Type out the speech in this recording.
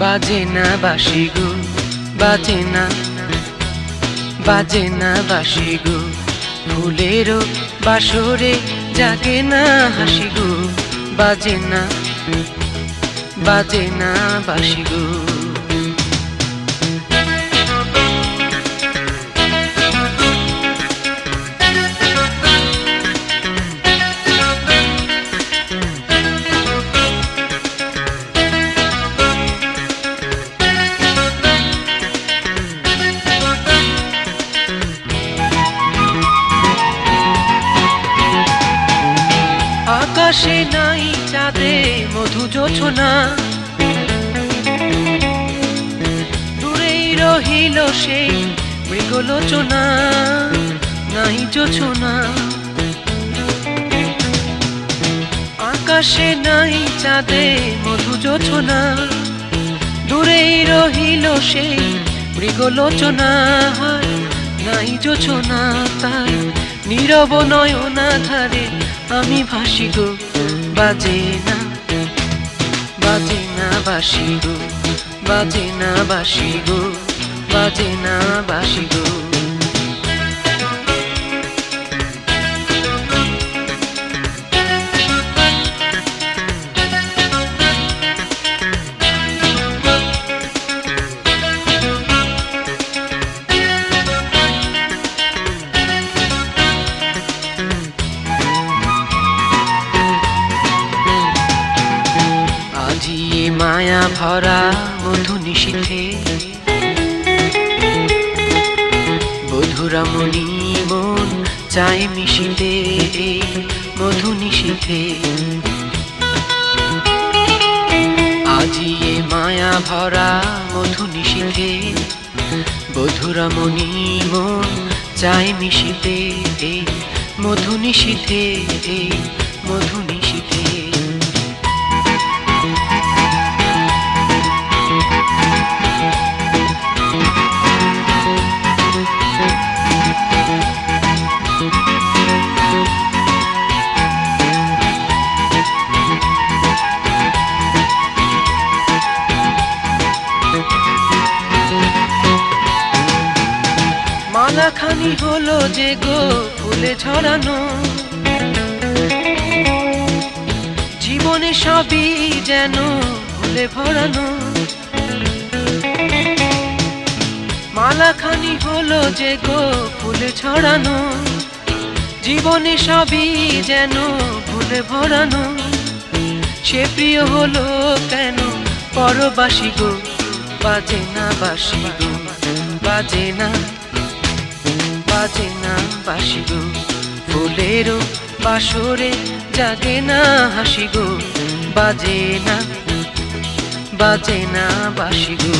বাজে না বাঁশি গো, বাজে না, বাজে না বাঁশি গো। ফুলেরও বাসরে জাগে না হাসি গো, বাজে না, বাজে না বাঁশি গো। আকাশে নাই চাঁদে মধু জোছনা, দূরেই রহিল সেই মৃগলোচনা, নাই জোছনা। আকাশে নাই চাঁদে মধু জোছনা, দূরেই রহিল সেই মৃগলোচনা, নাই জোছনা। তাই নীরব নয়না ধারে আমি ভাসি গো, বাজে না, বাজে না বাঁশি গো, বাজে না বাঁশি গো, বাজে না বাঁশি গো। মায়া ভরা মধু নিশীথে, বধুরামণি মন চায় মিশিতে, মধু নিশীথে। আজি এ মায়া ভরা মধু নিশীথে, বধুরামণি মন চায় মিশিতে, মধু নিশীথে, মধু নিশীথে। মালাখানি হলো যে গো ফুলে ছড়ানো, জীবনে সবই যেন ফুলে ভরানো। মালাখানি হলো যে গো ফুলে ছড়ানো, জীবনে সবই যেন ফুলে ভরানো। সে প্রিয় হলো কেন পরবাসী গো, বাজে না বাঁশি গো, বাজে না, বাজে না বাঁশি গো। ফুলেরও বাসরে জাগে না হাসি গো, বাজে না, বাজে না বাঁশি গো।